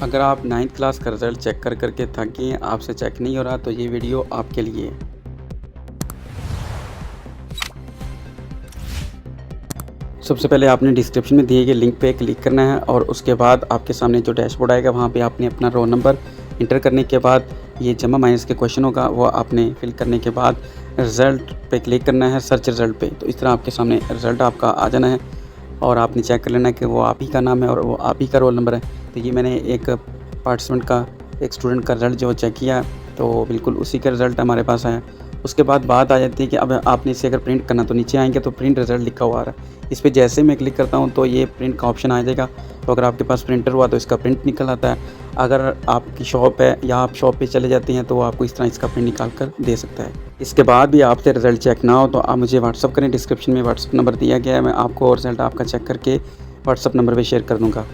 अगर आप 9th class का रिज़ल्ट चेक करके थक गए हैं, आपसे चेक नहीं हो रहा, तो ये वीडियो आपके लिए है। सबसे पहले आपने डिस्क्रिप्शन में दिए गए लिंक पे क्लिक करना है और उसके बाद आपके सामने जो डैशबोर्ड आएगा वहाँ पे आपने अपना रोल नंबर इंटर करने के बाद ये जमा माइनस के क्वेश्चन होगा, वो आपने फिल करने के बाद रिज़ल्ट पे क्लिक करना है, सर्च रिज़ल्ट पे। तो इस तरह आपके सामने रिज़ल्ट आपका आ जाना है और आपने चेक कर लेना है कि वो आप ही का नाम है और वो आप ही का रोल नंबर है। तो ये मैंने एक पार्टिसिपेंट का, एक स्टूडेंट का रिज़ल्ट जो चेक किया, तो बिल्कुल उसी का रिज़ल्ट हमारे पास आया। उसके बाद बात आ जाती है कि अब आपने इसे अगर प्रिंट करना, तो नीचे आएँगे तो प्रिंट रिज़ल्ट लिखा हुआ आ रहा है। इस पे जैसे मैं क्लिक करता हूँ तो ये प्रिंट का ऑप्शन आ जाएगा। तो अगर आपके पास प्रिंटर हुआ तो इसका प्रिंट निकल आता है। अगर आपकी शॉप है या आप शॉप पे चले जाते हैं तो वो आपको इस तरह इसका प्रिंट निकाल कर दे सकता है। इसके बाद भी आपसे रिज़ल्ट चेक ना हो तो आप मुझे व्हाट्सअप करें, डिस्क्रिप्शन में व्हाट्सअप नंबर दिया गया है, मैं आपको रिज़ल्ट आपका चेक करके व्हाट्सअप नंबर पे शेयर कर दूँगा।